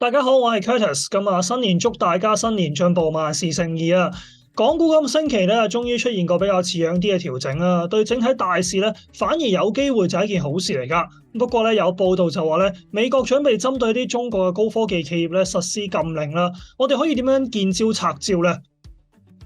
大家好，我係 Curtis。咁啊，新年祝大家新年進步，萬事勝意啊！港股今個星期咧，終於出現個比較似樣啲嘅調整啦，對整體大市咧，反而有機會就係一件好事嚟噶。不過咧，有報道就話咧，美國準備針對啲中國嘅高科技企業咧實施禁令啦。我哋可以點樣見招拆招咧？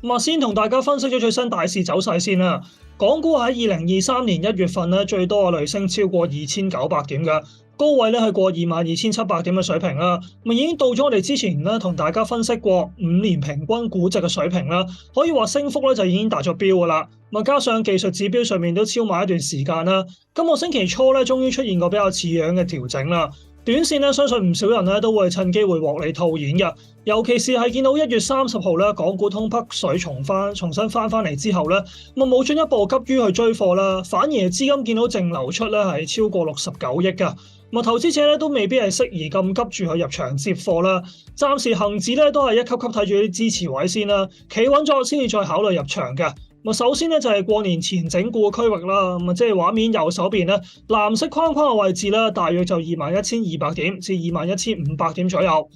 咁啊，先同大家分析咗最新大市走勢先啦。港股喺2023年1月份咧，最多累升超過2900點嘅。高位咧係過22,700點嘅水平啦，已經到咗我哋之前咧同大家分析過5年平均估值嘅水平啦，可以話升幅咧就已經達咗標噶啦。加上技術指標上面都超賣一段時間啦，今個星期初咧終於出現個比較似樣嘅調整啦。短線咧相信唔少人咧都會趁機會獲利套現嘅，尤其是係見到1月30號咧港股通北水重新翻嚟之後咧，冇進一步急於去追貨啦，反而資金見到淨流出咧係超過69億㗎。投資者咧都未必係適宜咁急住去入場接貨啦，暫時恒指咧都係一級級睇住啲支持位先啦，企穩咗先至再考慮入場嘅。首先咧就係過年前整固嘅區域啦，即係畫面右手邊咧藍色框框嘅位置啦，大約就21,200點至21,500點左右。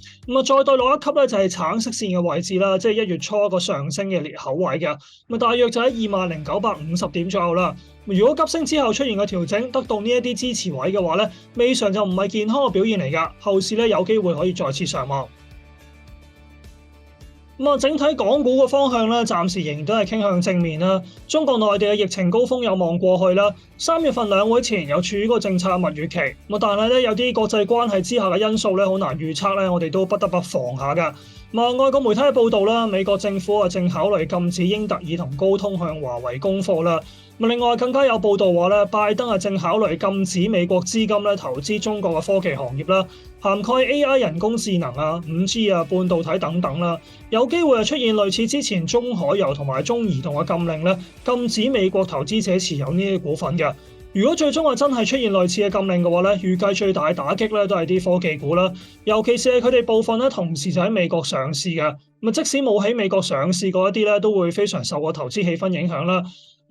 再對落一級咧就係橙色線嘅位置啦，即係1月初個上升嘅裂口位嘅，大約就喺20,950點左右啦。如果急升之後出現個調整，得到呢一啲支持位嘅話咧，未嘗就唔係健康嘅表現嚟㗎，後市咧有機會可以再次上望。整體港股嘅方向咧，暫時仍然都係傾向正面啦。中國內地嘅疫情高峰有望過去啦。3月份兩會前有處於個政策蜜月期，但係咧有啲國際關係之下嘅因素咧，好難預測咧，我哋都不得不防下㗎。外國媒體嘅報道啦，美國政府正考慮禁止英特爾同高通向華為供貨啦。另外更加有報道話咧，拜登正考慮禁止美國資金咧投資中國嘅科技行業啦，涵蓋 AI 人工智能啊、5G 啊、半導體等等啦，有機會出現類似之前中海油同埋中移動嘅禁令咧，禁止美國投資者持有呢啲股份嘅。如果最終真係出現類似嘅禁令嘅話咧，預計最大打擊咧都係啲科技股啦，尤其是係佢哋部分咧同時就喺美國上市嘅，即使冇喺美國上市嗰一啲咧，都會非常受個投資氣氛影響啦。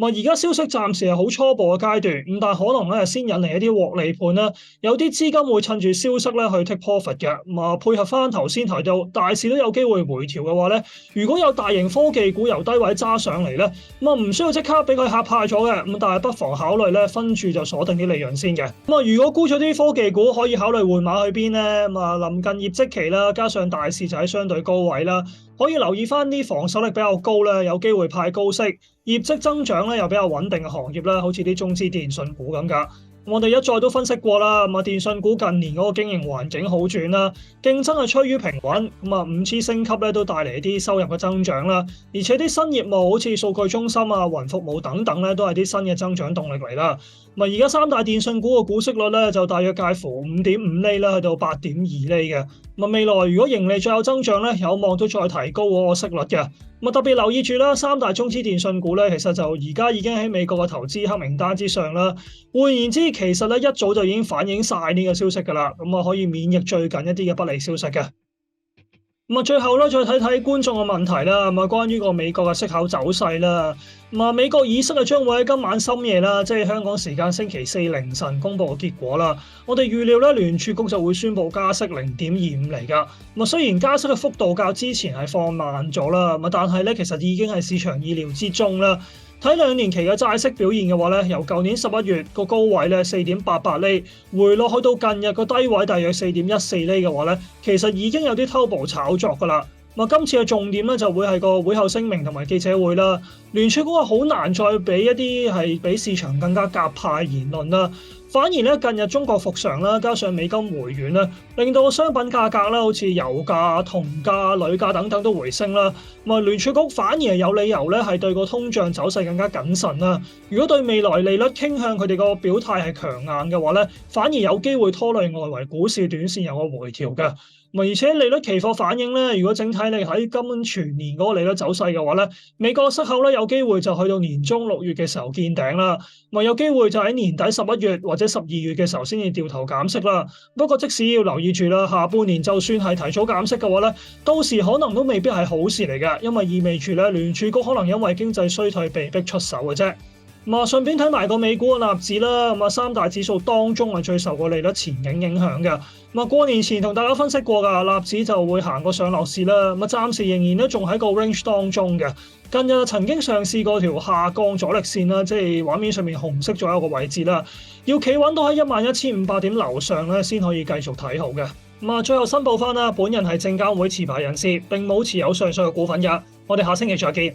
而家消息暫時係好初步嘅階段，但可能咧先引嚟一啲獲利盤啦，有啲資金會趁住消息咧去 take profit 嘅。配合翻頭先提到大市都有機會回調嘅話咧，如果有大型科技股由低位揸上嚟咧，唔需要即刻俾佢嚇怕咗嘅，但係不妨考慮咧分住就鎖定啲利潤先嘅。如果沽咗啲科技股，可以考慮換馬去邊咧？臨近業績期啦，加上大市就喺相對高位啦，可以留意翻啲防守力比較高啦，有機會派高息、業績增長咧又比較穩定嘅行業啦，好似啲中資電信股咁㗎。我哋一再都分析過啦，電信股近年嗰個經營環境好轉啦，競爭係趨於平穩，5G 升級咧都帶嚟啲收入嘅增長啦，而且啲新業務好似數據中心啊、雲服務等等咧，都係啲新嘅增長動力嚟啦。而家三大電信股嘅股息率咧就大約介乎5.5厘啦，去到8.2厘嘅。未來如果盈利再有增長咧，有望都再提高嗰個息率嘅。特別留意住啦，三大中資電信股咧，其實就而家已經喺美國嘅投資黑名單之上啦。換言之，其實咧一早就已經反映晒呢個消息㗎啦，可以免疫最近一啲嘅不利消息嘅。最後咧，再睇睇觀眾嘅問題啦。關於個美國嘅息口走勢啦。美國議息將會喺今晚深夜啦，即係香港時間星期四凌晨公佈嘅結果啦。我哋預料咧，聯儲局就會宣布加息0.25厘㗎。雖然加息嘅幅度較之前係放慢咗啦，但係咧其實已經係市場意料之中啦。睇2年期嘅債息表現嘅話咧，由舊年11月個高位咧4.88厘，回落去到近日個低位大約4.14厘嘅話咧，其實已經有啲偷步炒作㗎啦。今次嘅重點咧就會係個會後聲明同埋記者會啦。聯儲局話好難再俾一啲係比市場更加鴿派言論啦。反而咧近日中國復常啦，加上美金回軟啦，令到商品價格啦，好似油價、銅價、鋁價等等都回升啦。聯儲局反而係有理由咧係對個通脹走勢更加謹慎啦。如果對未來利率傾向佢哋個表態係強硬嘅話咧，反而有機會拖累外圍股市短線有個回調嘅。而且利率期貨反映咧，如果整體你喺今全年嗰個利率走勢嘅話咧，美國息口咧有機會就去到年中6月嘅時候見頂啦，有機會就喺年底11月或者12月嘅時候先至掉頭減息啦。不過即使要留意住啦，下半年就算係提早減息嘅話咧，到時可能都未必係好事嚟嘅，因為意味住咧聯儲局可能因為經濟衰退被逼出手嘅啫。順便睇埋個美股嘅納指啦，三大指數當中係最受個利率前景影響嘅。過年前同大家分析過㗎，納指就會行個上落市啦。暫時仍然都仲喺個 range 當中嘅。近日曾經嘗試過條下降阻力線啦，即係畫面上面紅色咗一個位置啦，要企穩到喺11,500點樓上咧，先可以繼續睇好嘅。最後申報翻啦，本人係證監會持牌人士，並冇持有上述嘅股份㗎。我哋下星期再見。